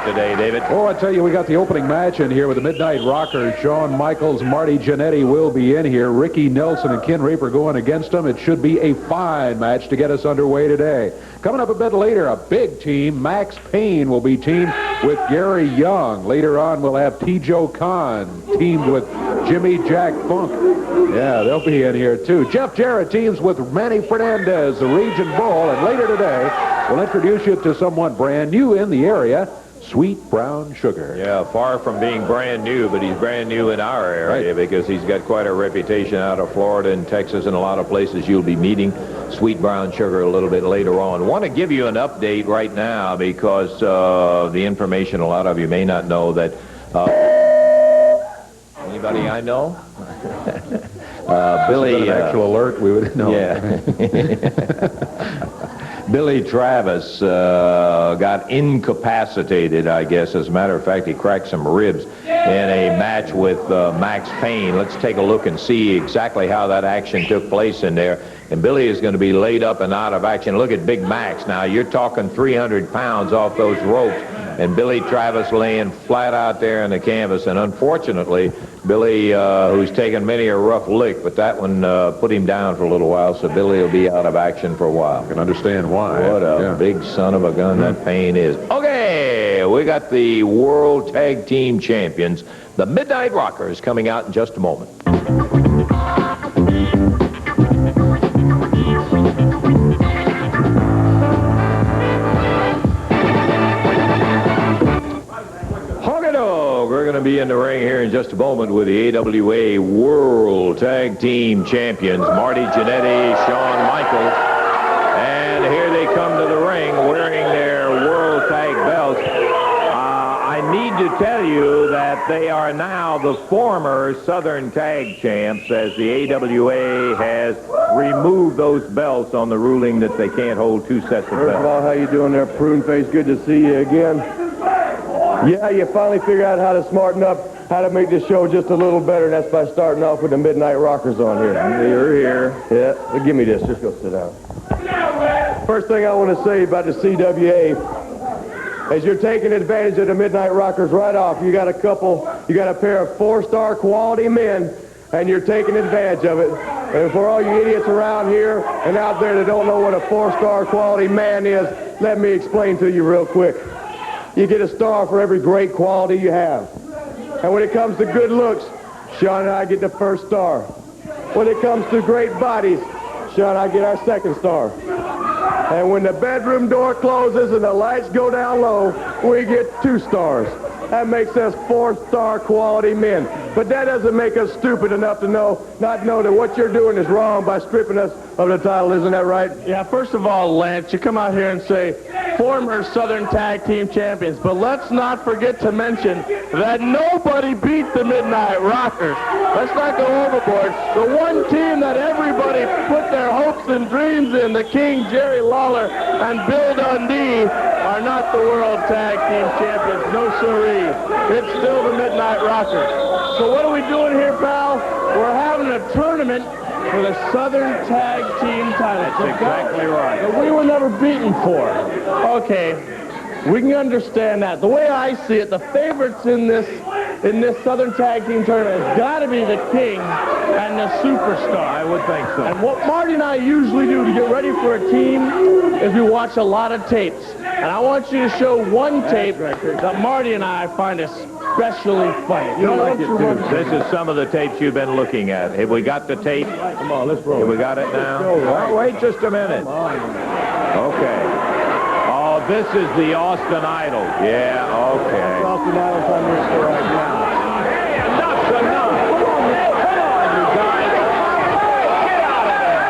Today, David. Oh, I tell you, we got the opening match in here with the Midnight Rockers. Shawn Michaels, Marty Jannetty will be in here. Ricky Nelson and Ken Raper going against them. It should be a fine match to get us underway today. Coming up a bit later, a big team. Max Payne will be teamed with Gary Young. Later on, we'll have T. Joe Khan teamed with Jimmy Jack Funk. Yeah, they'll be in here, too. Jeff Jarrett teams with Manny Fernandez, the Region Bull. And later today, we'll introduce you to someone brand new in the area, Sweet Brown Sugar. Yeah, far from being brand new, but he's brand new in our area, right, because he's got quite a reputation out of Florida and Texas and a lot of places. You'll be meeting Sweet Brown Sugar a little bit later on. Want to give you an update right now because the information a lot of you may not know that anybody I know? Billy, an actual alert, we would know. Yeah. Billy Travis got incapacitated, I guess. As a matter of fact, he cracked some ribs in a match with Max Payne. Let's take a look and see exactly how that action took place in there. And Billy is going to be laid up and out of action. Look at Big Max. Now, you're talking 300 pounds off those ropes. And Billy Travis laying flat out there in the canvas. And unfortunately, Billy, who's taken many a rough lick, but that one put him down for a little while, so Billy will be out of action for a while. I can understand why. What a big son of a gun that Payne is. Okay, we got the World Tag Team Champions, the Midnight Rockers, coming out in just a moment. We're going to be in the ring here in just a moment with the AWA World Tag Team Champions, Marty Jannetty, Shawn Michaels. And here they come to the ring wearing their World Tag belts. I need to tell you that they are now the former Southern Tag Champs, as the AWA has removed those belts on the ruling that they can't hold two sets of belts. First of all, how you doing there, Prune Face? Good to see you again. Yeah, you finally figured out how to smarten up, how to make this show just a little better, and that's by starting off with the Midnight Rockers on here. You're here. Yeah, give me this. Just go sit down. First thing I want to say about the CWA is you're taking advantage of the Midnight Rockers right off. You got a pair of four-star quality men, and you're taking advantage of it. And for all you idiots around here and out there that don't know what a four-star quality man is, let me explain to you real quick. You get a star for every great quality you have. And when it comes to good looks, Shawn and I get the first star. When it comes to great bodies, Shawn and I get our second star. And when the bedroom door closes and the lights go down low, we get 2 stars. That makes us 4-star quality men. But that doesn't make us stupid enough to not know that what you're doing is wrong by stripping us of the title. Isn't that right? Yeah, first of all, Lance, you come out here and say former Southern Tag Team Champions, but let's not forget to mention that nobody beat the Midnight Rockers. Let's not go overboard. The one team that everybody put their hopes and dreams in, the King, Jerry Lawler, and Bill Dundee, are not the World Tag Team Champions. No siree. It's still the Midnight Rockers. So what are we doing here, pal? We're having a tournament for the Southern Tag Team title. That's exactly right. That we were never beaten for. Okay, we can understand that. The way I see it, the favorites in this Southern Tag Team tournament has got to be the King and the Superstar. I would think so. And what Marty and I usually do to get ready for a team is we watch a lot of tapes. And I want you to show one tape that Marty and I find is especially funny. You like it, too. This is some of the tapes you've been looking at. Have we got the tape? Come on, let's roll. Have we got it now? Well, wait just a minute. Okay. Oh, this is the Austin Idol. Yeah, okay. Austin Idol's on your show right now. Hey, enough's enough. Come on, you guys. Get out of there.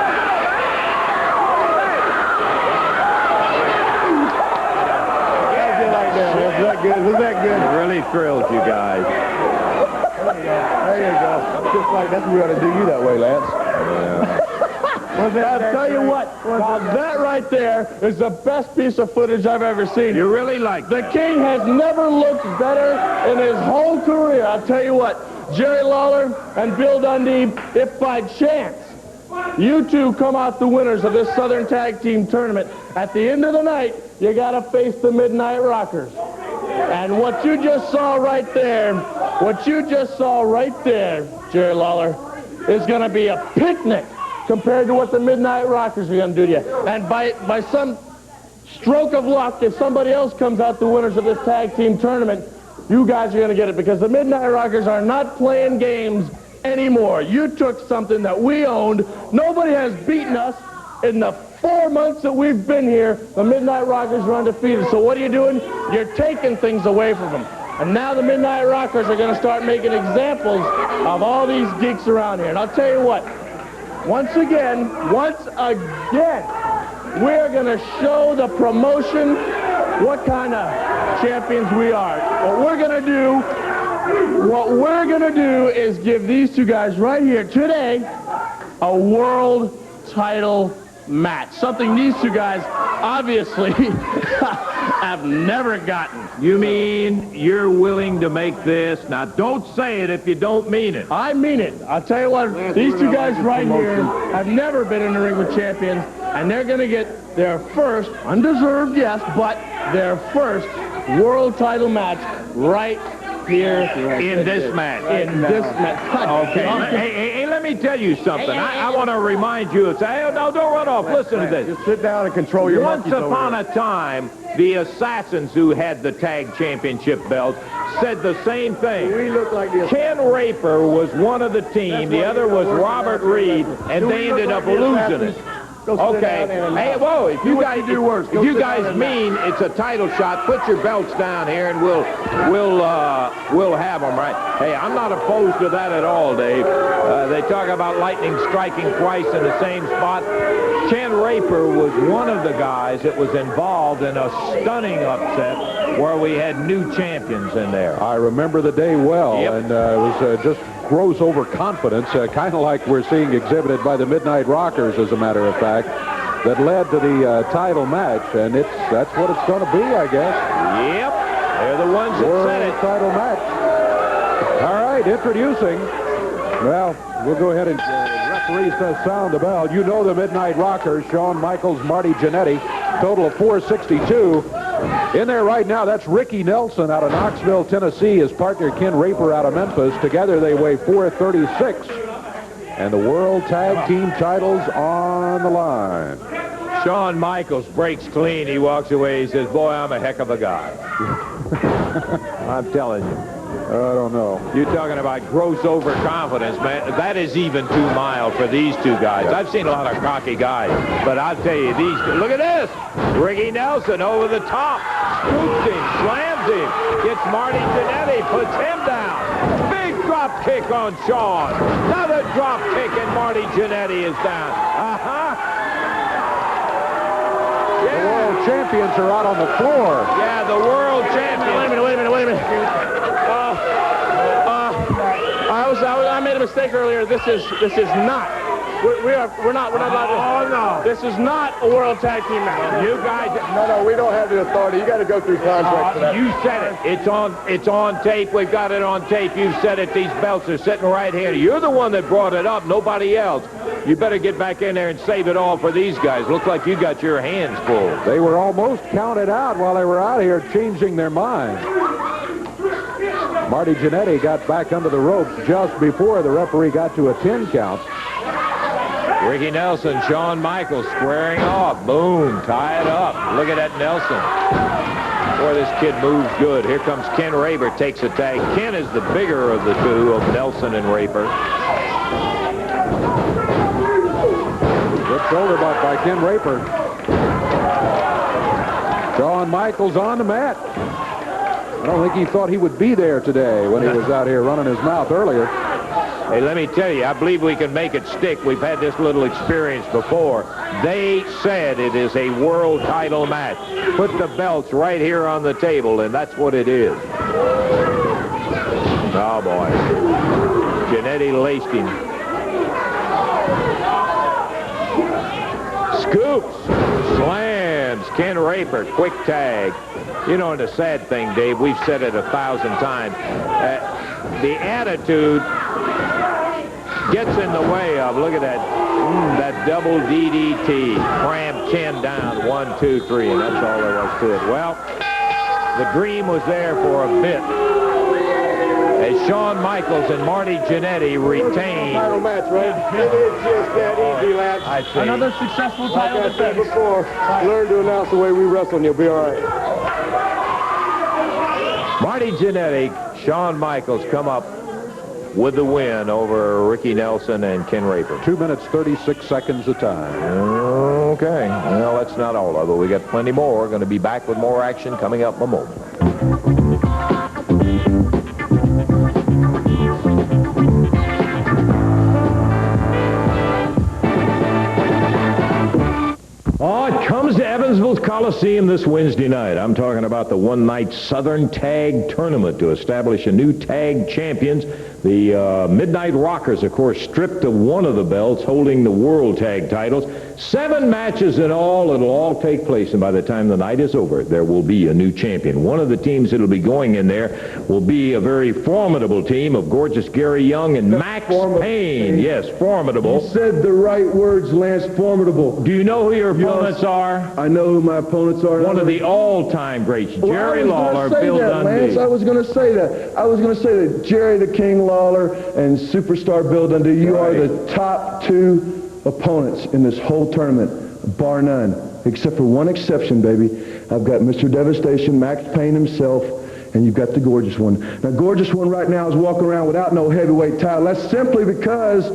Was that good? Was that good? It really thrilled you guys. There you go. Just like that's we ought to do you that way, Lance. I'll tell you what, now that right there is the best piece of footage I've ever seen. You really like The that. King has never looked better in his whole career. I'll tell you what, Jerry Lawler and Bill Dundee, if by chance you two come out the winners of this Southern Tag Team Tournament, at the end of the night, you got to face the Midnight Rockers. And what you just saw right there, Jerry Lawler, is going to be a picnic compared to what the Midnight Rockers are going to do to you. And by some stroke of luck, if somebody else comes out the winners of this tag team tournament, you guys are going to get it, because the Midnight Rockers are not playing games anymore. You took something that we owned. Nobody has beaten us in the 4 months that we've been here. The Midnight Rockers are undefeated. So what are you doing? You're taking things away from them. And now the Midnight Rockers are going to start making examples of all these geeks around here. And I'll tell you what, once again, we're going to show the promotion what kind of champions we are. What we're going to do is give these two guys right here today a world title match. Something these two guys obviously have never gotten. You mean you're willing to make this? Now, don't say it if you don't mean it. I mean it. I'll tell you what, these two guys right here have never been in the ring with champions, and they're going to get their first, undeserved, yes, but their first world title match right here In this match. Okay. Hey, let me tell you something. I want to remind you. Hey, no, don't run off. Listen to this. Just sit down and control your Once monkeys over upon there. a time, the Assassins who had the tag championship belts said the same thing. We look like the Ken Raper was one of the team. The other was Robert Reed, and they ended up losing it. Okay. Hey, whoa! If you guys mean it's a title shot, put your belts down here, and we'll have them, right? Hey, I'm not opposed to that at all, Dave. They talk about lightning striking twice in the same spot. Ken Raper was one of the guys that was involved in a stunning upset where we had new champions in there. I remember the day well, Yep. and it was just gross overconfidence, kind of like we're seeing exhibited by the Midnight Rockers, as a matter of fact, that led to the title match, and that's what it's going to be, I guess. Yep, they're the ones that World said it. title match. All right, introducing. Well, we'll go ahead and referee says sound the bell. You know the Midnight Rockers, Shawn Michaels, Marty Jannetty, total of 462. In there right now, that's Ricky Nelson out of Knoxville, Tennessee. His partner, Ken Raper, out of Memphis. Together, they weigh 436. And the World Tag Team titles on the line. Shawn Michaels breaks clean. He walks away. He says, boy, I'm a heck of a guy. I'm telling you. I don't know. You're talking about gross overconfidence, man. That is even too mild for these two guys. I've seen a lot of cocky guys, but I'll tell you, these two, look at this. Ricky Nelson over the top. Scoops him, slams him, gets Marty Jannetty, puts him down. Big drop kick on Shawn. Another drop kick, and Marty Jannetty is down. The world champions are out on the floor. Yeah, the world champions. Wait a minute. I made a mistake earlier. This is not. We're not allowed to. Oh, no. This is not a World Tag Team match. You guys, No, we don't have the authority. You got to go through contract for that. you said it. It's on tape. We've got it on tape. You said it. These belts are sitting right here. You're the one that brought it up, nobody else. You better get back in there and save it all for these guys. Looks like you got your hands full. They were almost counted out while they were out here changing their minds. Marty Jannetty got back under the ropes just before the referee got to a 10 count. Ricky Nelson, Shawn Michaels squaring off. Boom, tie it up. Look at that Nelson. Boy, this kid moves good. Here comes Ken Raper, takes a tag. Ken is the bigger of the two, of Nelson and Raper. Good shoulder butt by Ken Raper. Shawn Michaels on the mat. I don't think he thought he would be there today when he was out here running his mouth earlier. Hey, let me tell you, I believe we can make it stick. We've had this little experience before. They said it is a world title match. Put the belts right here on the table, and that's what it is. Oh, boy. Jannetty laced him. Scoops. Slams. Ken Raper. Quick tag. You know, and the sad thing, Dave, we've said it 1,000 times. The attitude gets in the way of, look at that, that double DDT. Crammed Ken down, 1, 2, 3, and that's all there was to it. Well, the dream was there for a bit. As Shawn Michaels and Marty Jannetty retain. Title match, right? It is just that easy, lads. I see. Another successful title Like I said defense. before, learn to announce the way we wrestle and you'll be all right. Marty Jannetty, Shawn Michaels come up with the win over Ricky Nelson and Ken Raper. 2 minutes, 36 seconds of time. Okay. Well, that's not all of it. We got plenty more. We're going to be back with more action coming up in a moment. Oh, it comes to Evansville's Coliseum this Wednesday night. I'm talking about the one-night Southern Tag Tournament to establish a new tag champions. The Midnight Rockers, of course, stripped of one of the belts, holding the World Tag titles. 7 matches in all. It'll all take place, and by the time the night is over, there will be a new champion. One of the teams that will be going in there will be a very formidable team of gorgeous Gary Young and Max Payne. Yes, formidable. You said the right words, Lance, formidable. Do you know who your opponents are? I know who my opponents are. One of the all-time greats, Jerry Lawler, Bill Lance, Dundee. I was going to say that. I was going to say that Jerry the King Lawler and superstar Bill Dundee, you are the top 2 opponents in this whole tournament, bar none, except for one exception, baby. I've got Mr. Devastation, Max Payne himself, and you've got the Gorgeous One. Now, Gorgeous One right now is walking around without no heavyweight title. That's simply because,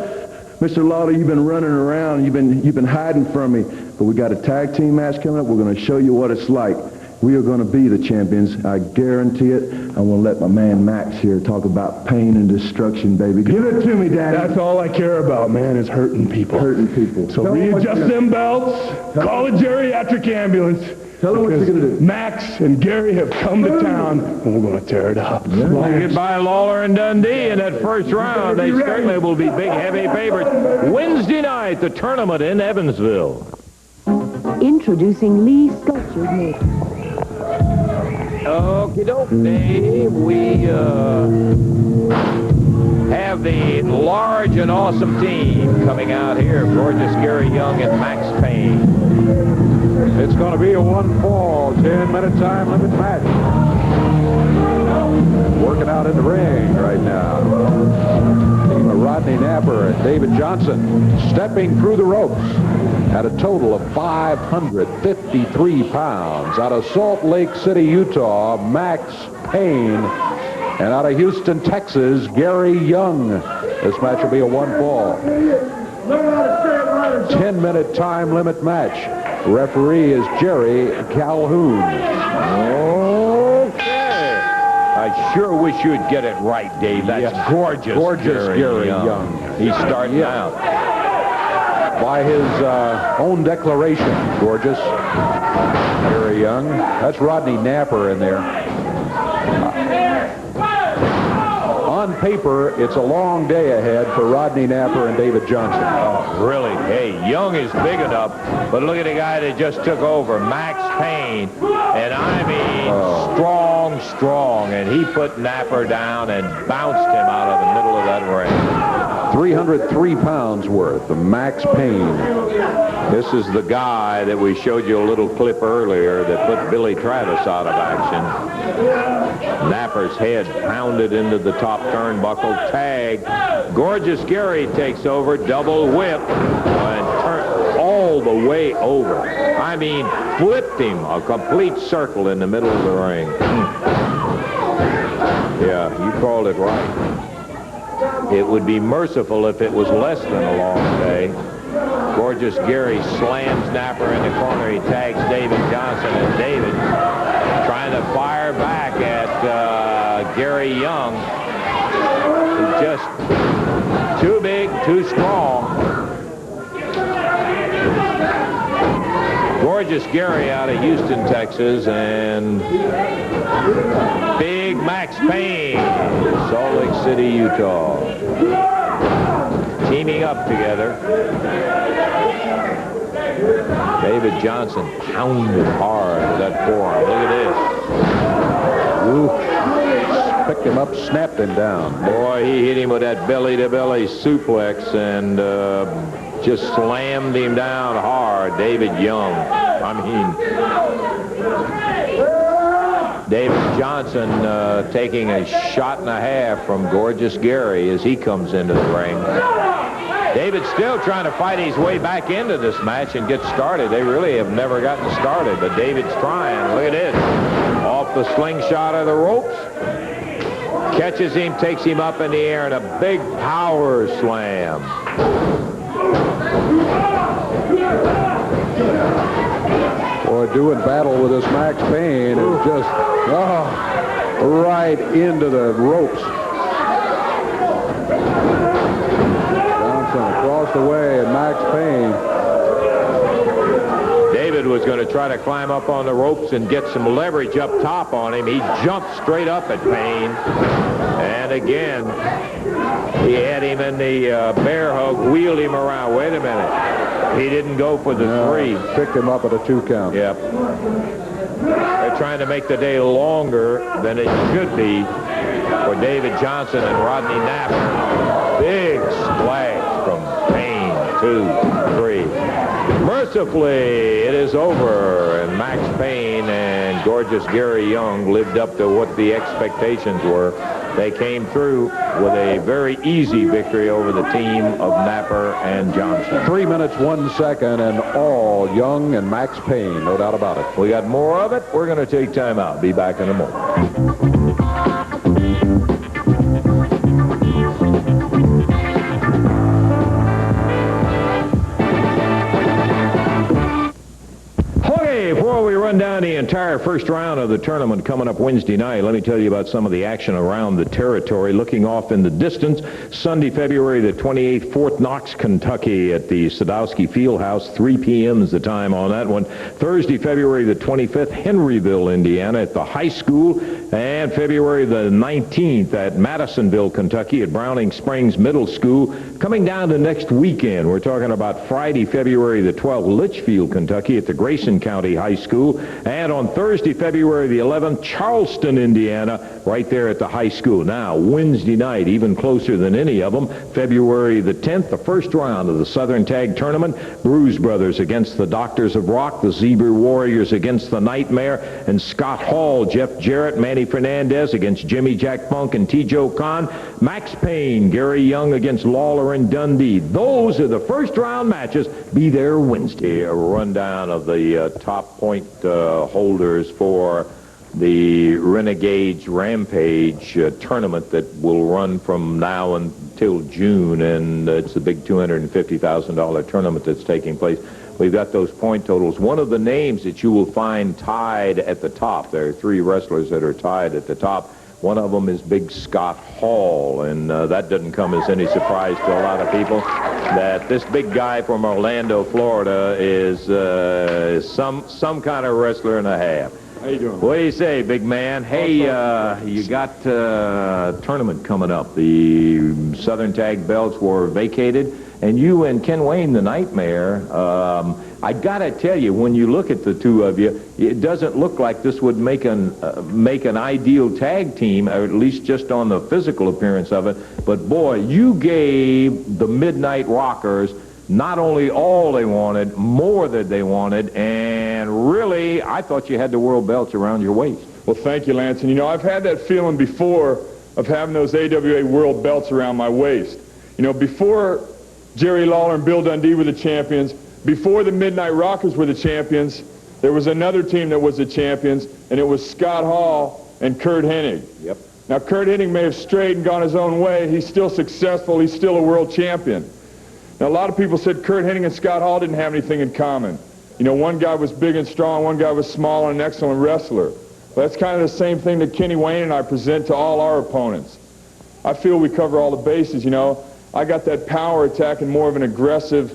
Mr. Lawler, you've been running around, you've been hiding from me. But we got a tag team match coming up. We're going to show you what it's like. We are going to be the champions. I guarantee it. I'm going to let my man Max here talk about pain and destruction, baby. Give it to me, Daddy. That's all I care about, man, is hurting people. Hurting people. So Tell 'em what readjust you're them belts, call a geriatric ambulance. Tell 'em what you're because gonna do. Max and Gary have come to town, and we're going to tear it up. Get by Lawler and Dundee in that first round. They certainly will be big, heavy favorites. Wednesday night, the tournament in Evansville. Introducing Lee Sculptured Meat. Okie doke, Dave. We have the large and awesome team coming out here. Gorgeous Gary Young and Max Payne. It's going to be a 1-fall, 10-minute time limit match. Working out in the ring right now. Team of Rodney Napper and David Johnson stepping through the ropes at a total of 553 pounds. Out of Salt Lake City, Utah, Max Payne. And out of Houston, Texas, Gary Young. This match will be a 1-fall. 10-minute time limit match. Referee is Jerry Calhoun. Okay. I sure wish you'd get it right, Dave. That's gorgeous. Gorgeous Gary Young. He's starting out. By his own declaration, gorgeous Gary Young. That's Rodney Napper in there. On paper, it's a long day ahead for Rodney Napper and David Johnson. Oh, really? Hey, Young is big enough, but look at the guy that just took over, Max Payne. And I mean, strong. And he put Napper down and bounced him out of the middle of that ring. 303 pounds worth of Max Payne. This is the guy that we showed you a little clip earlier that put Billy Travis out of action. Napper's head pounded into the top turnbuckle. Tag. Gorgeous Gary takes over. Double whip. And turn. Oh, all the way over. I mean, flipped him a complete circle in the middle of the ring. Yeah, you called it right. It would be merciful if it was less than a long day. Gorgeous Gary slams Napper in the corner. He tags David Johnson, and David trying to fire back at Gary Young. He's just too big, too strong. Gorgeous Gary out of Houston, Texas, and Big Max Payne, Salt Lake City, Utah. Teaming up together. David Johnson pounded hard with that forearm. Look at Ooh. Picked him up, snapped him down. this. Boy, he hit him with that belly-to-belly suplex and just slammed him down hard. David Young. I mean, David Johnson taking a shot and a half from Gorgeous Gary as he comes into the ring. David's still trying to fight his way back into this match and get started. They really have never gotten started, but David's trying. Look at this. Off the slingshot of the ropes. Catches him, takes him up in the air, and a big power slam. Boy, doing battle with this Max Payne is just, right into the ropes. Johnson across the way, and Max Payne. David was going to try to climb up on the ropes and get some leverage up top on him. He jumped straight up at Payne. And again, he had him in the bear hug, wheeled him around. Wait a minute. He didn't go for the three. Picked him up at a 2 count. Yep. They're trying to make the day longer than it should be for David Johnson and Rodney Napper. Big splash from Payne. 2, 3. Mercifully, it is over, and Max Payne and Gorgeous Gary Young lived up to what the expectations were. They came through with a very easy victory over the team of Napper and Johnson. 3 minutes, 1 second, and all Young and Max Payne, no doubt about it. We got more of it. We're going to take time out. Be back in a moment. Before we run down the entire first round of the tournament coming up Wednesday night, let me tell you about some of the action around the territory. Looking off in the distance, Sunday, February the 28th, Fort Knox, Kentucky at the Sadowski Fieldhouse. 3 p.m. is the time on that one. Thursday, February the 25th, Henryville, Indiana at the high school. And February the 19th at Madisonville, Kentucky at Browning Springs Middle School. Coming down to next weekend, we're talking about Friday, February the 12th, Litchfield, Kentucky at the Grayson County High School. And on Thursday, February the 11th, Charleston, Indiana, right there at the high school. Now, Wednesday night, even closer than any of them, February the 10th, the first round of the Southern Tag Tournament. Bruise Brothers against the Doctors of Rock, the Zebra Warriors against the Nightmare, and Scott Hall, Jeff Jarrett, Manny Fernandez against Jimmy Jack Funk and T.Joe Khan. Max Payne, Gary Young against Lawler and Dundee. Those are the first round matches. Be there Wednesday. A rundown of the top point holders for the Renegades Rampage tournament that will run from now until June, and it's the big $250,000 tournament that's taking place. We've got those point totals. One of the names that you will find tied at the top, there are 3 wrestlers that are tied at the top. One of them is Big Scott Hall, and that doesn't come as any surprise to a lot of people, that this big guy from Orlando, Florida is some kind of wrestler and a half. How you doing? What do you say, big man? Hey, you got a tournament coming up. The Southern Tag belts were vacated, and you and Ken Wayne, the Nightmare, I got to tell you, when you look at the two of you, it doesn't look like this would make an ideal tag team, or at least just on the physical appearance of it. But, boy, you gave the Midnight Rockers not only all they wanted, more than they wanted, and really, I thought you had the world belts around your waist. Well, thank you, Lance. And, you know, I've had that feeling before of having those AWA world belts around my waist. You know, before Jerry Lawler and Bill Dundee were the champions, before the Midnight Rockers were the champions, there was another team that was the champions, and it was Scott Hall and Kurt Hennig. Yep. Now, Kurt Hennig may have strayed and gone his own way. He's still successful. He's still a world champion. Now, a lot of people said Kurt Hennig and Scott Hall didn't have anything in common. You know, one guy was big and strong, one guy was small and an excellent wrestler. Well, that's kind of the same thing that Kenny Wayne and I present to all our opponents. I feel we cover all the bases, you know. I got that power attack and more of an aggressive,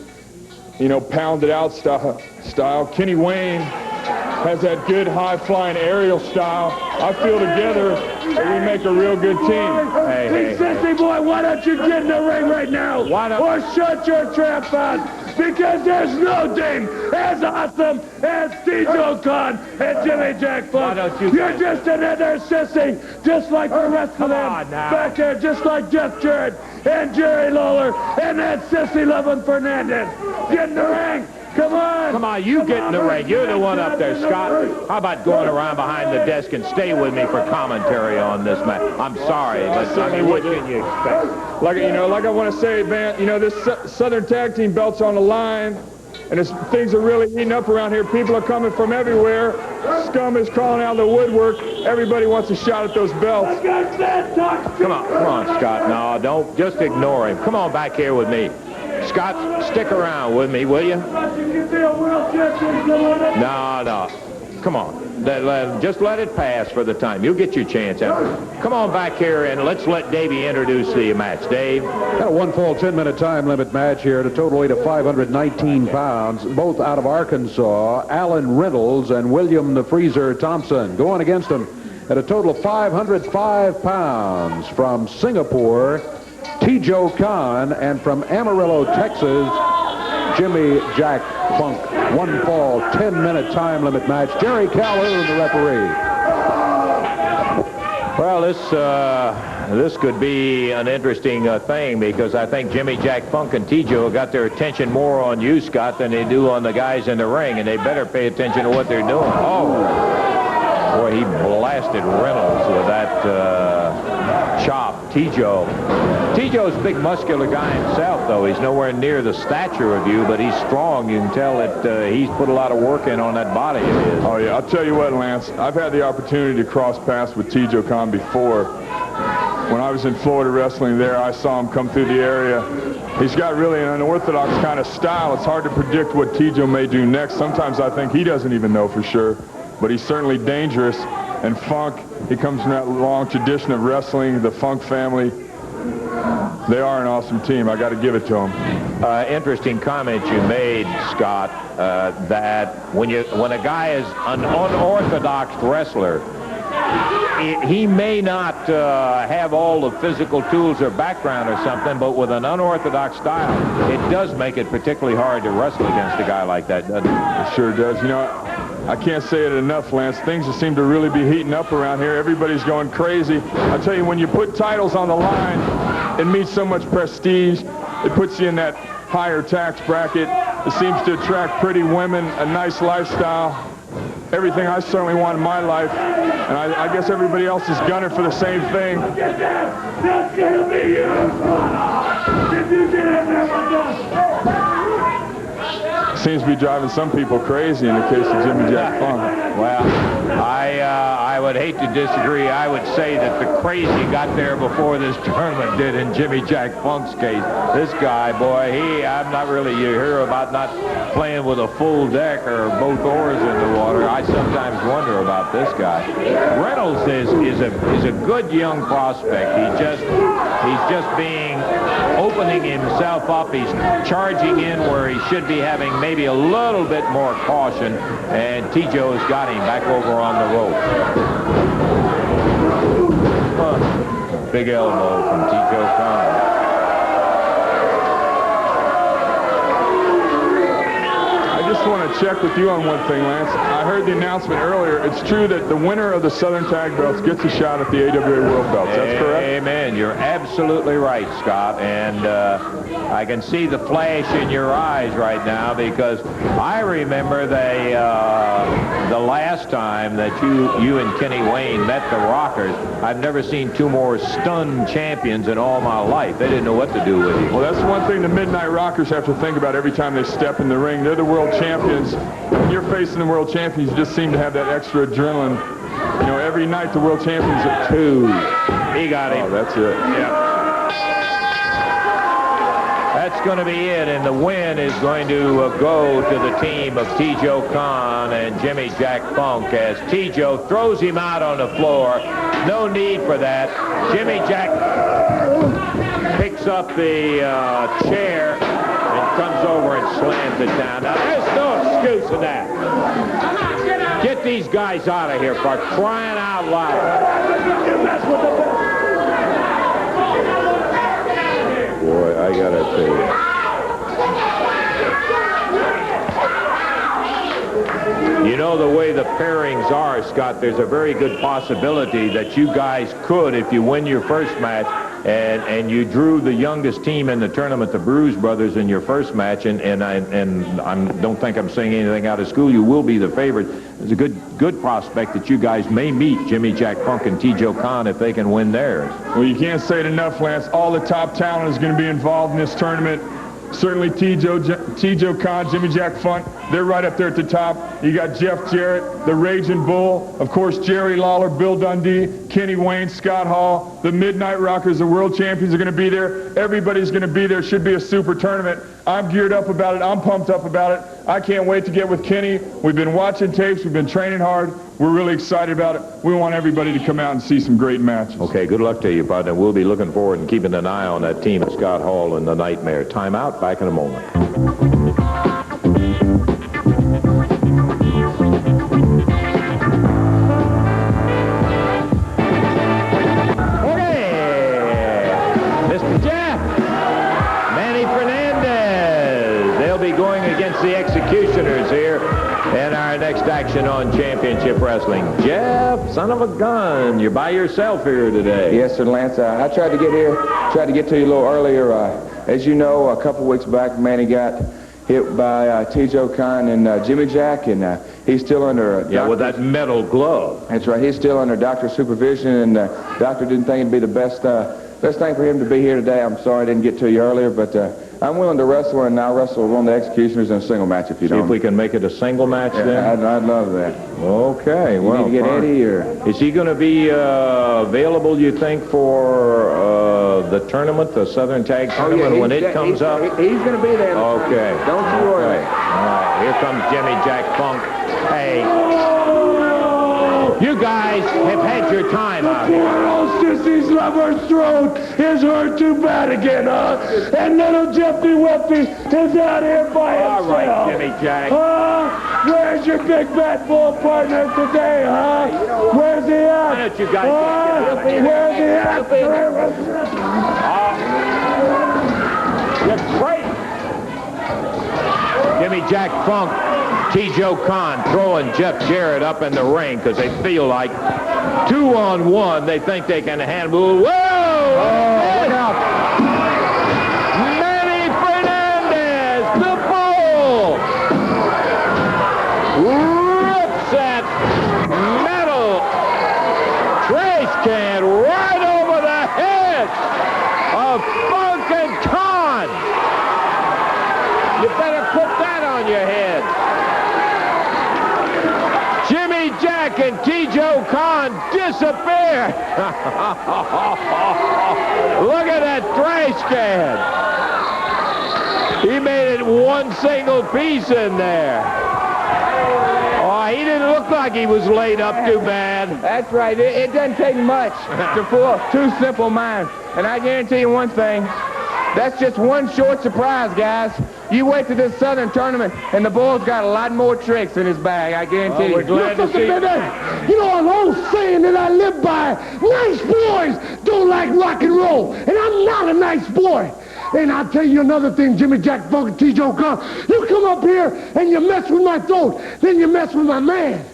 you know, pounded out style. Kenny Wayne has that good high-flying aerial style. I feel together that we make a real good team. Hey, sissy boy, why don't you get in the ring right now? Why not? Or shut your trap mouth, because there's no team as awesome as Tijo Khan and Jimmy Jack Funk. Why don't you You're just another sissy, just like the rest of them on now. back there, just like Jeff Jarrett and Jerry Lawler and that sissy-loving Fernandez. Get in the ring. Come on. Come on, you get in the ring. You're the one up there, Scott. How about going around behind the desk and stay with me for commentary on this match? I'm sorry, but I mean, what can you expect? Like, you know, like I want to say, man, you know, this Southern Tag Team belt's on the line, and things are really heating up around here. People are coming from everywhere. Scum is crawling out of the woodwork. Everybody wants a shot at those belts. Come on, Scott. No, don't. Just ignore him. Come on back here with me. Scott, stick around with me, will you? No. Come on. Just let it pass for the time. You'll get your chance. Come on back here and let's let Davey introduce the match. Dave? Got a one fall 10-minute time limit match here at a total weight of 519 pounds, both out of Arkansas. Alan Reynolds and William the Freezer Thompson going against them at a total of 505 pounds from Singapore. Tijo Khan, and from Amarillo, Texas, Jimmy Jack Funk. One fall, 10-minute time limit match. Jerry Calhoun, the referee. Well, this could be an interesting thing, because I think Jimmy Jack Funk and Tijo got their attention more on you, Scott, than they do on the guys in the ring, and they better pay attention to what they're doing. Oh, boy, he blasted Reynolds with that chop. Tijo's a big muscular guy himself, though. He's nowhere near the stature of you, but he's strong. You can tell that he's put a lot of work in on that body of his. Oh, yeah. I'll tell you what, Lance. I've had the opportunity to cross paths with Tijo Khan before. When I was in Florida wrestling there, I saw him come through the area. He's got really an unorthodox kind of style. It's hard to predict what Tijo may do next. Sometimes I think he doesn't even know for sure, but he's certainly dangerous. And Funk, he comes from that long tradition of wrestling, the Funk family. They are an awesome team. I got to give it to them. Interesting comment you made, Scott, that when a guy is an unorthodox wrestler, he may not have all the physical tools or background or something, but with an unorthodox style, it does make it particularly hard to wrestle against a guy like that, doesn't it? It sure does. You know, I can't say it enough, Lance. Things just seem to really be heating up around here. Everybody's going crazy. I tell you, when you put titles on the line, it means so much prestige. It puts you in that higher tax bracket. It seems to attract pretty women, a nice lifestyle. Everything I certainly want in my life, and I guess everybody else is gunning for the same thing. That's gonna be you. If you get in there, Seems to be driving some people crazy in the case of Jimmy Jack Funk. Well, I would hate to disagree. I would say that the crazy got there before this tournament did in Jimmy Jack Funk's case. This guy, boy, I'm not really, you hear about not playing with a full deck or both oars in the water. I sometimes wonder about this guy. Reynolds is a good young prospect. He's just opening himself up. He's charging in where he should be having maybe a little bit more caution, and Tijo's got him back over on the rope. Big elbow from Tijo Khan. I just want to check with you on one thing, Lance. I heard the announcement earlier. It's true that the winner of the Southern Tag Belts gets a shot at the AWA World Belts. That's correct? Amen. You're absolutely right, Scott. And I can see the flash in your eyes right now because I remember the last time that you and Kenny Wayne met the Rockers. I've never seen two more stunned champions in all my life. They didn't know what to do with you. Well, that's one thing the Midnight Rockers have to think about every time they step in the ring. They're the world champions. When you're facing the world champions, you just seem to have that extra adrenaline. You know, every night the world champions at 2. He got him. Oh, that's it. Yeah. That's going to be it, and the win is going to go to the team of T-Joe Khan and Jimmy Jack Funk as T-Joe throws him out on the floor. No need for that. Jimmy Jack picks up the chair and comes over and slams it down. Now, there's no excuse in that. Get these guys out of here for crying out loud. Boy, I gotta tell you. You know the way the pairings are, Scott, there's a very good possibility that you guys could, if you win your first match, and you drew the youngest team in the tournament, the Bruise Brothers, in your first match, and I don't think I'm saying anything out of school. You will be the favorite. There's a good prospect that you guys may meet Jimmy Jack Funk and T-Joe Khan if they can win theirs. Well, you can't say it enough, Lance. All the top talent is going to be involved in this tournament. Certainly T-Joe Khan, Jimmy Jack Funk, they're right up there at the top. You got Jeff Jarrett, the Raging Bull, of course Jerry Lawler, Bill Dundee, Kenny Wayne, Scott Hall, the Midnight Rockers, the world champions are going to be there. Everybody's going to be there. Should be a super tournament. I'm geared up about it. I'm pumped up about it. I can't wait to get with Kenny. We've been watching tapes. We've been training hard. We're really excited about it. We want everybody to come out and see some great matches. Okay, good luck to you, partner. We'll be looking forward and keeping an eye on that team of Scott Hall and the Nightmare. Time out. Back in a moment. The Executioners here in our next action on Championship Wrestling. Jeff, son of a gun, you're by yourself here today. Yes, sir, Lance. I tried to get to you a little earlier. As you know, a couple weeks back, Manny got hit by T-Joe Khan and Jimmy Jack, and he's still under... with that metal glove. That's right. He's still under doctor's supervision, and doctor didn't think it'd be the best thing for him to be here today. I'm sorry I didn't get to you earlier, but I'm willing to wrestle, and I'll wrestle with one of the Executioners in a single match if you don't. See if we can make it a single match then? I'd love that. Okay, well, you need to get Eddie, or... Is he going to be available, you think, for the tournament, the Southern Tag Tournament, when it comes up? He's going to be there. Okay. Don't you worry. All right, here comes Jimmy Jack Funk. Hey, you guys have had your time out here. Poor old sissy's lover's throat is hurt too bad again, huh? And little Jeffy Weffy is out here by himself. All right, Jimmy Jack. Where's your big bad bull partner today, huh? Where's he at? Why don't you guys get out of here? Where's he at? You're great. Jimmy Jack Funk, T-Joe Khan throwing Jeff Jarrett up in the ring because they feel like 2-on-1. They think they can handle. Whoa! Look out! Manny Fernandez, the Bull, rips that metal trash can right over the head of Funk and Khan. You better put that on your head. Jimmy Jack and T-Joe Khan disappear. Look at that trash can. He made it one single piece in there. Oh, he didn't look like he was laid up too bad. That's right. It doesn't take much to fool two simple minds. And I guarantee you one thing. That's just one short surprise, guys. You wait to this Southern tournament, and the Bull's got a lot more tricks in his bag, I guarantee you. We're glad to see You know, an old saying that I live by, nice boys don't like rock and roll, and I'm not a nice boy. And I'll tell you another thing, Jimmy Jack Funk and T.J. Khan. You come up here and you mess with my throat, then you mess with my man.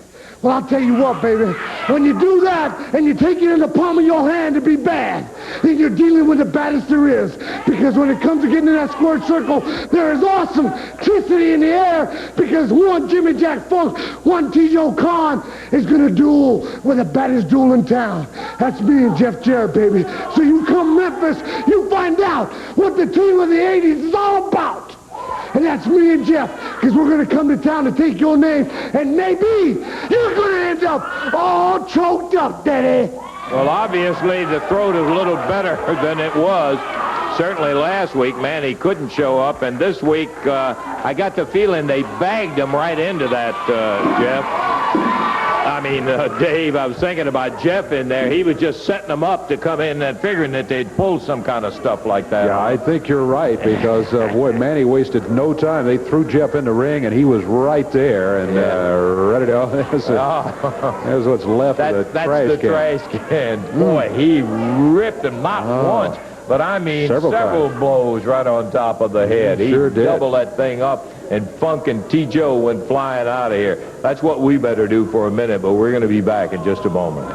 Well, I'll tell you what, baby. When you do that and you take it in the palm of your hand to be bad, then you're dealing with the baddest there is. Because when it comes to getting in that squared circle, there is awesome electricity in the air because one Jimmy Jack Funk, one T.J. Khan is going to duel with the baddest duel in town. That's me and Jeff Jarrett, baby. So you come Memphis, you find out what the team of the 80s is all about. And that's me and Jeff, because we're going to come to town to take your name, and maybe you're going to end up all choked up, Daddy. Well, obviously, the throat is a little better than it was. Certainly last week, man, he couldn't show up, and this week, I got the feeling they bagged him right into that, Jeff. I mean, Dave, I was thinking about Jeff in there. He was just setting them up to come in and figuring that they'd pull some kind of stuff like that. Yeah, I think you're right because, boy, Manny wasted no time. They threw Jeff in the ring, and he was right there and ready to go. There's what's left of the trash can. That's the trash can. Boy, he ripped him not once, but I mean several blows right on top of the head. He sure did. Doubled that thing up, and Funk and T-Joe went flying out of here. That's what we better do for a minute, but we're going to be back in just a moment.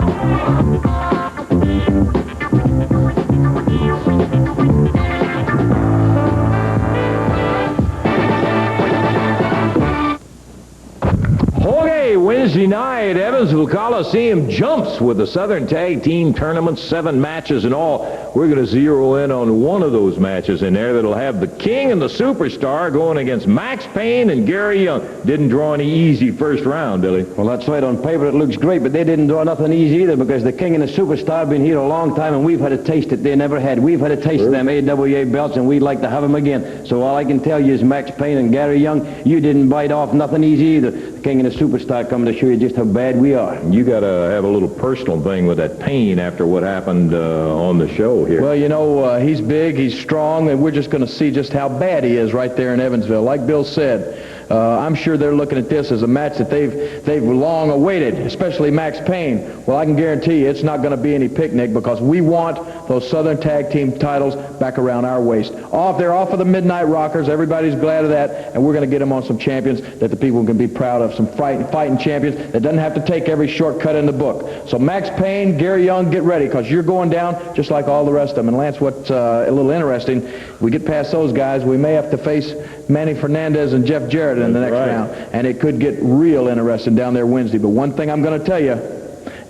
Wednesday night, Evansville Coliseum jumps with the Southern Tag Team Tournament, 7 matches in all. We're going to zero in on one of those matches in there that'll have the King and the Superstar going against Max Payne and Gary Young. Didn't draw any easy first round, Billy. Well, that's right. On paper, it looks great, but they didn't draw nothing easy either because the King and the Superstar have been here a long time, and we've had a taste that they never had. We've had a taste of them AWA belts, and we'd like to have them again. So all I can tell you is Max Payne and Gary Young, you didn't bite off nothing easy either. The King and the Superstar coming to show you just how bad we are. You got to have a little personal thing with that Payne after what happened on the show here. Well, you know, he's big, he's strong, and we're just going to see just how bad he is right there in Evansville. Like Bill said, I'm sure they're looking at this as a match that they've long awaited, especially Max Payne. Well, I can guarantee you it's not going to be any picnic because we want those Southern Tag Team titles back around our waist. They're off of the Midnight Rockers. Everybody's glad of that, and we're going to get them on some champions that the people can be proud of, some fighting champions that doesn't have to take every shortcut in the book. So Max Payne, Gary Young, get ready because you're going down just like all the rest of them. And Lance, what's a little interesting, we get past those guys, we may have to face Manny Fernandez and Jeff Jarrett in the next round, and it could get real interesting down there Wednesday. But one thing I'm going to tell you,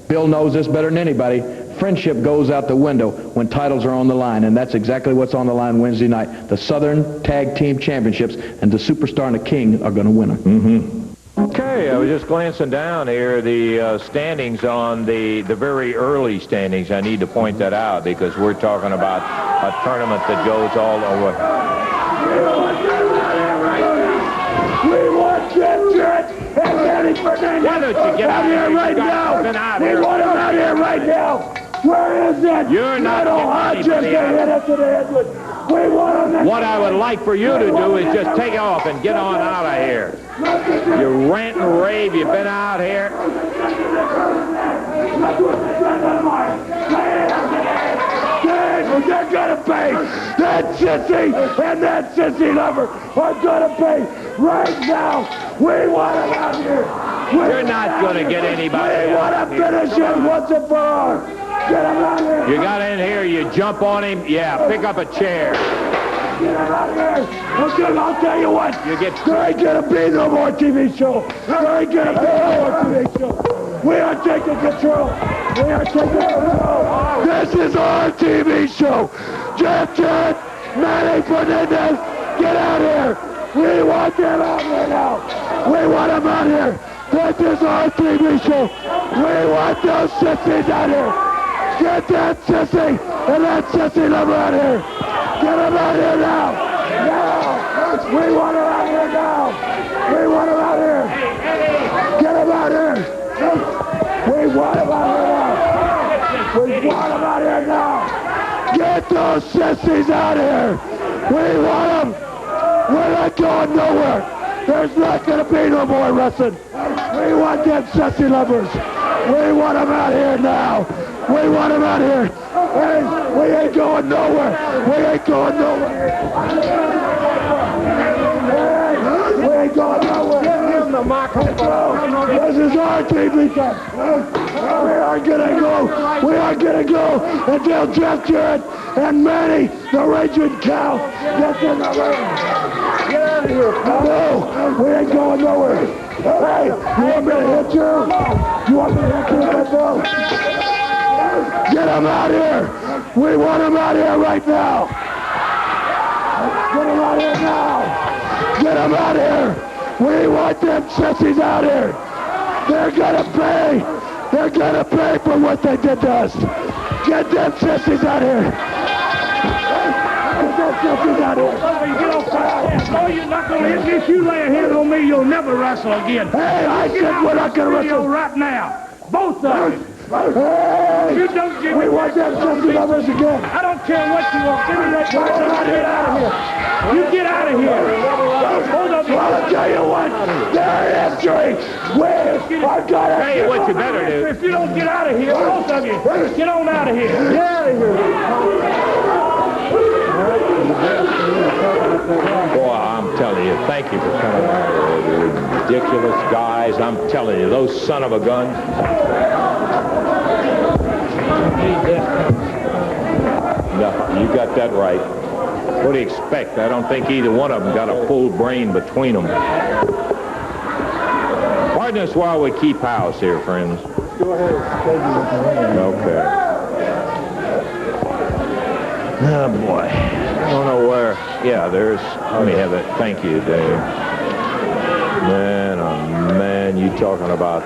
Bill knows this better than anybody, friendship goes out the window when titles are on the line, and that's exactly what's on the line Wednesday night. The Southern Tag Team Championships, and the Superstar and the King are going to win them. Okay, I was just glancing down here, the standings on the very early standings. I need to point that out because we're talking about a tournament that goes all over. We want Jeff Jarrett and Manny Fernandez. Why don't you get out here right now? We want him out here right now. Where is that? You're not Hodges to hit us to the head with. We want him. What I would like for you to do is just take off and get on out of here. You rant and rave. You've been out here. They're gonna pay. That sissy and that sissy lover are gonna pay right now. We want him out here. You're not going to get anybody. We want to finish it once and for all. Get him out here. You got in here, you jump on him. Yeah, pick up a chair. Get him out here. I'll tell you what. There ain't gonna be no more TV show. There ain't gonna be no more TV show. We are taking control. We are taking control. This is our TV show. Jeff Jarrett, Manny Fernandez, get out here. We want them out right now. We want them out here. This is our TV show. We want those sissies out here. Get that sissy and that sissy lover out here. Get them out here now. Now. We want them out here now. We want them out here. Get them out here. We want them out here now. We want them out here now. Get those sissies out here. We want them. We're not going nowhere. There's not going to be no more wrestling. We want them sissy lovers. We want them out here now. We want them out here. Hey, we ain't going nowhere. We ain't going nowhere. Hey, we ain't going nowhere. Give him the microphone. This is our TV show. We are gonna go. We are gonna go until Jeff Jarrett and Manny, the Raging Cow, gets in the ring. Get out of here. No, we ain't going nowhere. Hey, you want me to hit you? You want me to hit you, Bill? Get him out here. We want him out here right now. Get him out here now. Get him out here. We want them sissies out here. They're gonna pay. They're gonna pay for what they did to us. Get them sissies out here. Get them sissies out here. Oh, you're not going to hit me. If you lay a hand on me, you'll never wrestle again. Hey, I said we're not going to wrestle. Right now. Both of you. Hey, you don't give we want them sissies of us again. I don't care what you want. Give me that. Get out of here. You get out of here. Hold up. Well, I'll tell you what. Their history. I've got to tell you what you better do. If you don't get out of here, both of you, get on out of here. Get out of here. Boy, I'm telling you, thank you for coming out here. Ridiculous guys. I'm telling you, those son of a guns. No, you got that right. What do you expect? I don't think either one of them got a full brain between them. Pardon us while we keep house here, friends. Go ahead. Okay. Oh, boy. I don't know where. Yeah, there's. Let me have it. Thank you, Dave. Man, oh, man, you talking about.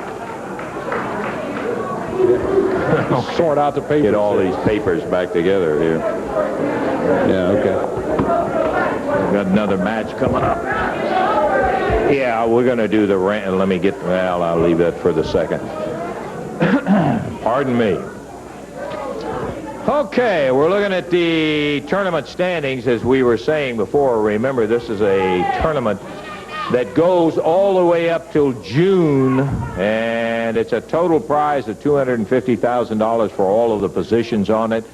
Sort out the papers. Get all these papers back together here. Yeah, okay. We've got another match coming up. Yeah, we're going to do the rant. Let me get. Well, I'll leave that for the second. Pardon me. Okay, we're looking at the tournament standings, as we were saying before. Remember, this is a tournament that goes all the way up till June, and it's a total prize of $250,000 for all of the positions on it.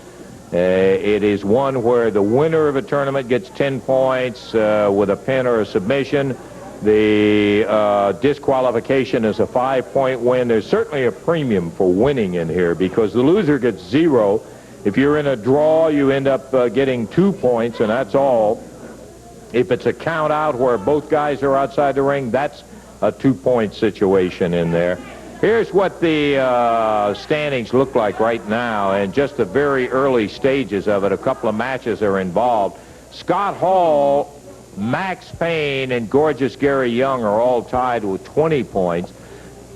It is one where the winner of a tournament gets 10 points with a pin or a submission. The disqualification is a 5-point win. There's certainly a premium for winning in here because the loser gets 0. If you're in a draw, you end up getting 2 points, and that's all. If it's a count out where both guys are outside the ring, that's a 2-point situation in there. Here's what the standings look like right now, and just the very early stages of it. A couple of matches are involved. Scott Hall, Max Payne, and Gorgeous Gary Young are all tied with 20 points.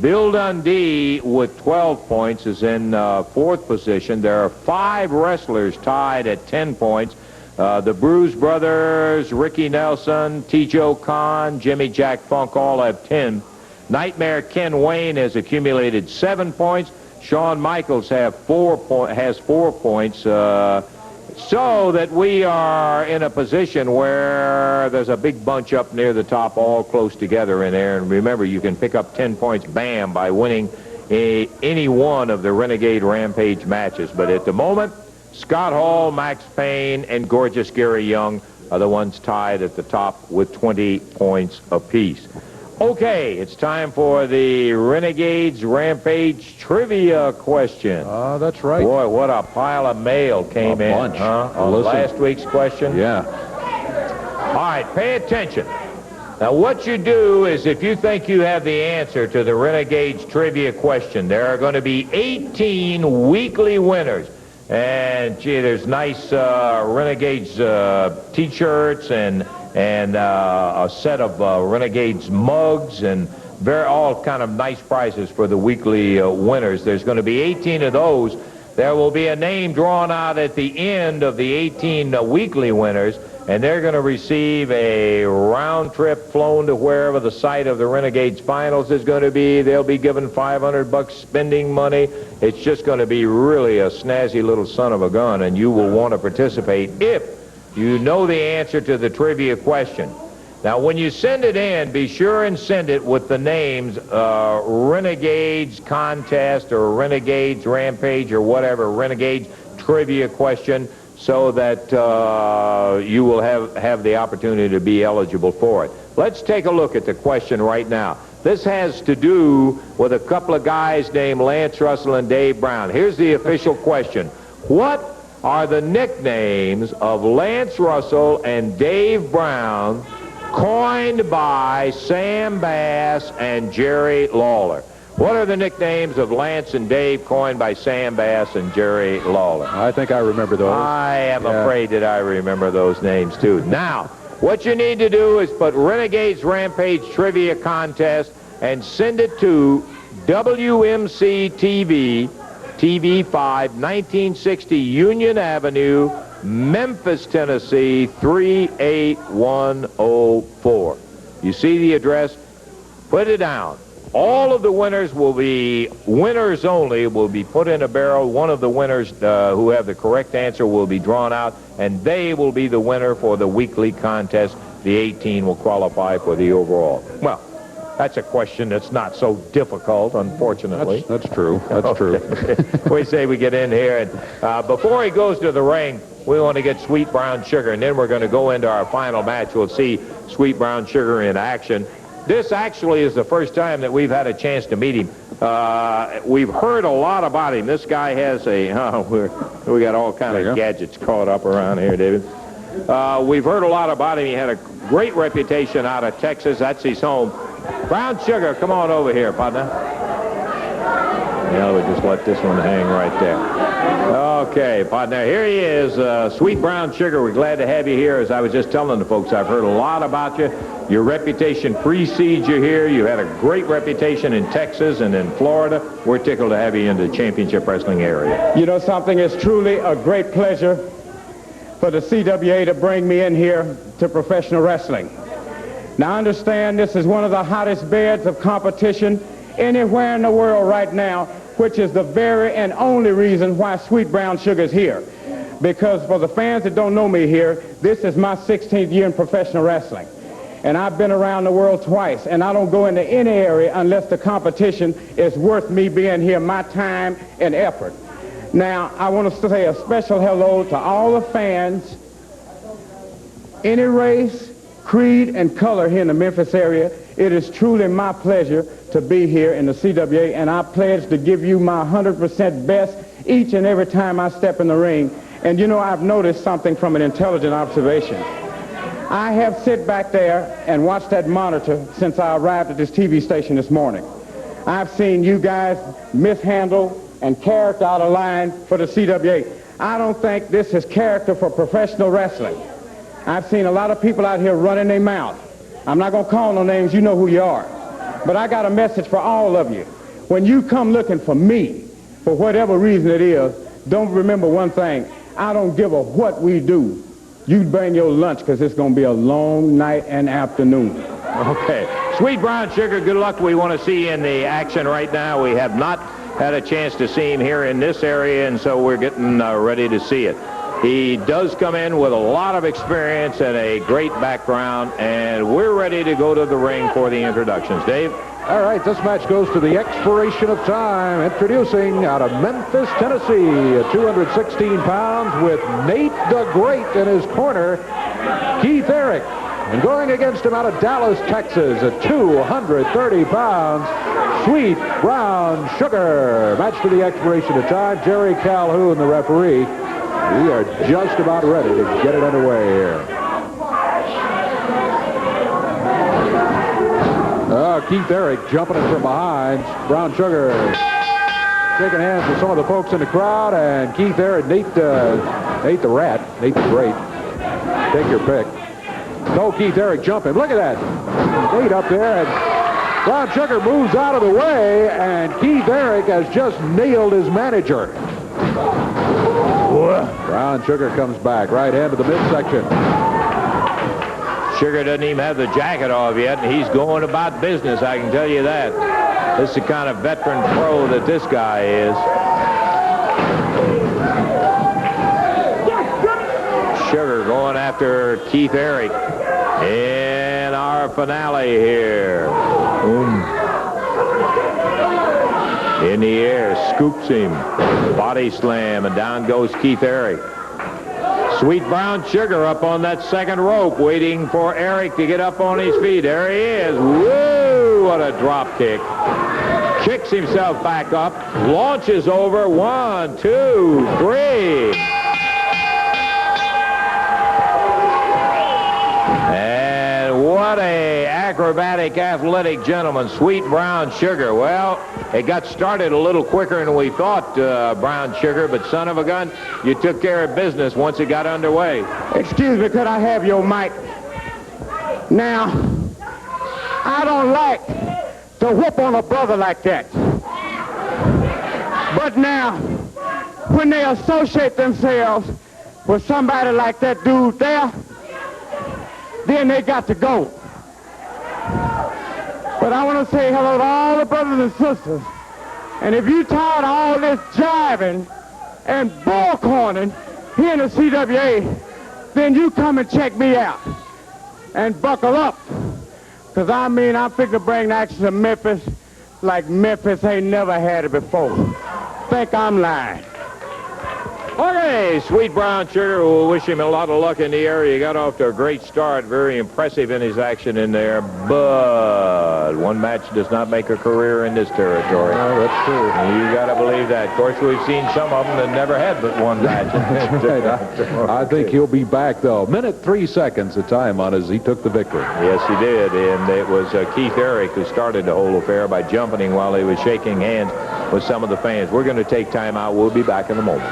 Bill Dundee with 12 points is in 4th position. There are 5 wrestlers tied at 10 points. The Bruise Brothers, Ricky Nelson, T.J. Khan, Jimmy Jack Funk all have 10. Nightmare Ken Wayne has accumulated 7 points. Shawn Michaels has 4 points. So that we are in a position where there's a big bunch up near the top, all close together in there. And remember, you can pick up 10 points, bam, by winning any one of the Renegade Rampage matches. But at the moment, Scott Hall, Max Payne, and Gorgeous Gary Young are the ones tied at the top with 20 points apiece. Okay, it's time for the Renegades Rampage trivia question. That's right. Boy, what a pile of mail came in. Bunch. On last week's question. Yeah. All right, pay attention. Now, what you do is if you think you have the answer to the Renegades trivia question, there are going to be 18 weekly winners. And, gee, there's nice Renegades T-shirts and a set of Renegades mugs and all kind of nice prizes for the weekly winners. There's going to be 18 of those. There will be a name drawn out at the end of the 18 weekly winners, and they're going to receive a round trip flown to wherever the site of the Renegades finals is going to be. They'll be given $500 spending money. It's just going to be really a snazzy little son of a gun, and you will want to participate if you know the answer to the trivia question. Now, when you send it in, be sure and send it with the names Renegades Contest or Renegades Rampage or whatever, Renegades trivia question so that you will have the opportunity to be eligible for it. Let's take a look at the question right now. This has to do with a couple of guys named Lance Russell and Dave Brown. Here's the official question. What are the nicknames of Lance Russell and Dave Brown coined by Sam Bass and Jerry Lawler? What are the nicknames of Lance and Dave coined by Sam Bass and Jerry Lawler? I think I remember those. I am afraid that I remember those names, too. Now, what you need to do is put Renegades Rampage Trivia Contest and send it to WMC TV, TV 5, 1960 Union Avenue, Memphis, Tennessee, 38104. You see the address? Put it down. All of the winners will be, winners only, will be put in a barrel. One of the winners who have the correct answer will be drawn out, and they will be the winner for the weekly contest. The 18 will qualify for the overall. Well, that's a question that's not so difficult, unfortunately. That's true. That's true. We say we get in here, and before he goes to the ring, we want to get Sweet Brown Sugar, and then we're going to go into our final match. We'll see Sweet Brown Sugar in action. This actually is the first time that we've had a chance to meet him. We've heard a lot about him. This guy has we got all kind of gadgets caught up around here, David. We've heard a lot about him. He had a great reputation out of Texas. That's his home. Brown Sugar, come on over here, partner. Yeah, we just let this one hang right there. Okay, partner, here he is, Sweet Brown Sugar. We're glad to have you here. As I was just telling the folks, I've heard a lot about you. Your reputation precedes you here. You had a great reputation in Texas and in Florida. We're tickled to have you in the championship wrestling area. You know something, it's truly a great pleasure for the CWA to bring me in here to professional wrestling. Now, understand this is one of the hottest beds of competition anywhere in the world right now, which is the very and only reason why Sweet Brown Sugar is here. Because for the fans that don't know me here, this is my 16th year in professional wrestling. And I've been around the world twice, and I don't go into any area unless the competition is worth me being here, my time and effort. Now, I want to say a special hello to all the fans, any race, creed, and color here in the Memphis area. It is truly my pleasure to be here in the CWA, and I pledge to give you my 100% best each and every time I step in the ring. And you know, I've noticed something from an intelligent observation. I have sit back there and watched that monitor since I arrived at this TV station this morning. I've seen you guys mishandle and character out of line for the CWA. I don't think this is character for professional wrestling. I've seen a lot of people out here running their mouth. I'm not going to call no names, you know who you are. But I got a message for all of you. When you come looking for me, for whatever reason it is, don't remember one thing. I don't give a what we do. You bring your lunch, because it's going to be a long night and afternoon. Okay. Sweet Brown Sugar, good luck. We want to see you in the action right now. We have not had a chance to see him here in this area, and so we're getting ready to see it. He does come in with a lot of experience and a great background, and we're ready to go to the ring for the introductions. Dave? All right, this match goes to the expiration of time. Introducing out of Memphis, Tennessee, at 216 pounds with Nate the Great in his corner, Keith Eric. And going against him out of Dallas, Texas, at 230 pounds, Sweet Brown Sugar. Match to the expiration of time. Jerry Calhoun, the referee. We are just about ready to get it underway here. Keith Eric jumping in from behind. Brown Sugar shaking hands with some of the folks in the crowd, and Keith Eric, Nate the Rat, Nate the Great. Take your pick. No, Keith Eric jumping. Look at that. Nate up there, and Brown Sugar moves out of the way, and Keith Eric has just nailed his manager. Brown Sugar comes back, right hand to the midsection. Sugar doesn't even have the jacket off yet, and he's going about business, I can tell you that. This is the kind of veteran pro that this guy is. Sugar going after Keith Eric in our finale here. In the air, scoops him. Body slam, and down goes Keith Eric. Sweet Brown Sugar up on that second rope, waiting for Eric to get up on his feet. There he is. Woo! What a drop kick. Kicks himself back up, launches over. 1, 2, 3. And what a acrobatic, athletic gentleman, Sweet Brown Sugar. Well, it got started a little quicker than we thought, Brown Sugar, but son of a gun, you took care of business once it got underway. Excuse me, could I have your mic? Now, I don't like to whoop on a brother like that. But now, when they associate themselves with somebody like that dude there, then they got to go. But I want to say hello to all the brothers and sisters. And if you tired of all this jiving and bullcorning here in the CWA, then you come and check me out. And buckle up. Because I'm fixing to bring action to Memphis like Memphis ain't never had it before. Think I'm lying. Okay, Sweet Brown Sugar, we'll wish him a lot of luck in the area. He got off to a great start, very impressive in his action in there, but one match does not make a career in this territory. No, that's true. You got to believe that. Of course, we've seen some of them that never had but one match. Right. I think he'll be back, though. 1:03 the time on as he took the victory. Yes, he did, and it was Keith Eric who started the whole affair by jumping him while he was shaking hands with some of the fans. We're going to take time out. We'll be back in a moment.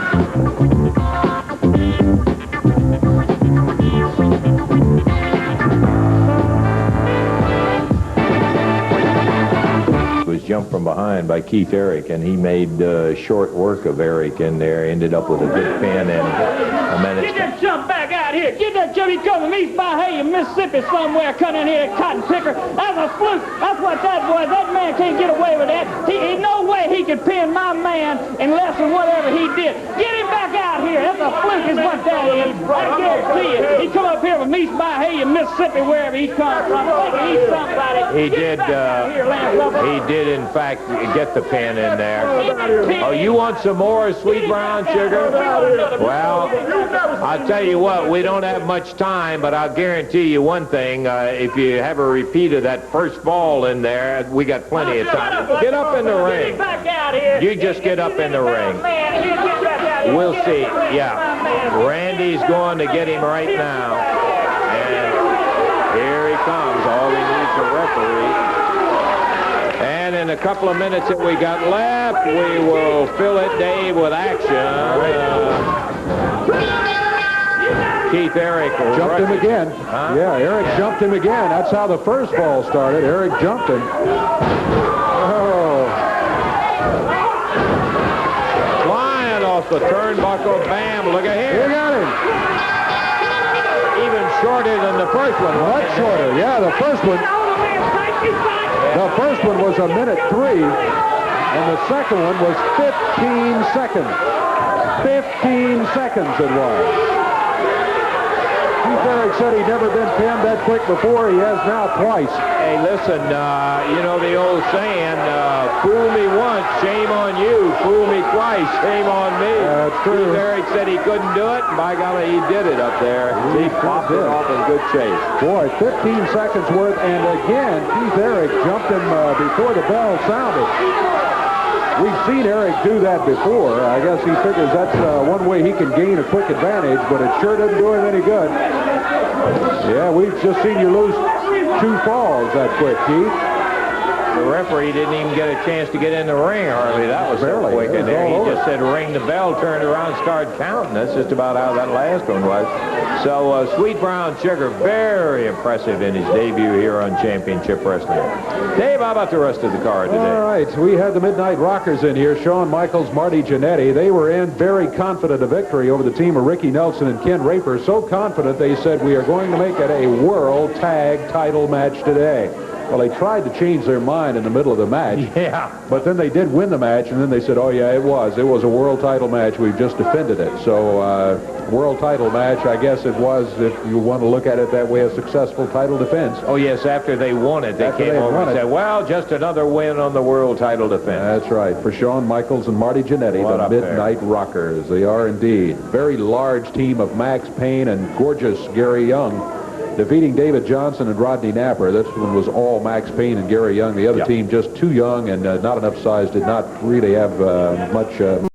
Was jumped from behind by Keith Eric, and he made short work of Eric in there. Ended up with a good pin and a minute. Get that jump back out here. Get that jump. He comes from East Bahia, Mississippi somewhere, coming in here, cotton picker. That's a fluke. That's what that was. That man can't get away with that. He no way he could pin my man in less than whatever he did. Get him back out here. That's a fluke is what that is. I guarantee you. He come up here from East Bahia, Mississippi, wherever he's come from. He's somebody. He did, in fact, get the pin in there. Oh, you want some more Sweet Brown Sugar? Well, I'll tell you what, we don't have much time, but I'll guarantee you one thing. If you have a repeat of that first ball in there, we got plenty of time. Get up in the ring. You just get up in the ring. We'll see. Yeah. Randy's going to get him right now. And here he comes. All he needs is a referee. And in a couple of minutes that we got left, we will fill it, Dave, with action. Keith Eric jumped him again. Huh? Yeah, Eric jumped him again. That's how the first ball started. Eric jumped him. Oh. Flying off the turnbuckle. Bam, look at here. He got him. Even shorter than the first one. Much shorter. Yeah, the first one. The first one was 1:03, and the second one was 15 seconds. 15 seconds it was. Keith Eric said he'd never been pinned that quick before. He has now twice. Hey, listen, you know the old saying, fool me once, shame on you. Fool me twice, shame on me. That's true. Keith Eric said he couldn't do it, and by golly, he did it up there. He popped it off in good shape. Boy, 15 seconds worth, and again, Keith Eric jumped him before the bell sounded. We've seen Eric do that before. I guess he figures that's one way he can gain a quick advantage, but it sure doesn't do him any good. Yeah, we've just seen you lose 2 falls that quick, Keith. The referee didn't even get a chance to get in the ring hardly. That was so Barely. quick in there. He just said ring the bell, turned around, started counting. That's just about how that last one was. So Sweet Brown Sugar, very impressive in his debut here on Championship Wrestling. Dave, how about the rest of the card today? All right, we had the Midnight Rockers in here. Shawn Michaels, Marty Jannetty. They were in very confident of victory over the team of Ricky Nelson and Ken Raper. So confident they said we are going to make it a World Tag Title match today. Well, they tried to change their mind in the middle of the match. Yeah. But then they did win the match, and then they said, oh, yeah, it was. It was a world title match. We've just defended it. So, world title match, I guess it was, if you want to look at it that way, a successful title defense. Oh, yes, after they won it, they came over and said, well, just another win on the world title defense. That's right. For Shawn Michaels and Marty Jannetty, the Midnight Rockers. They are indeed. Very large team of Max Payne and gorgeous Gary Young, defeating David Johnson and Rodney Napper. This one was all Max Payne and Gary Young. The other team just too young and not enough size, did not really have much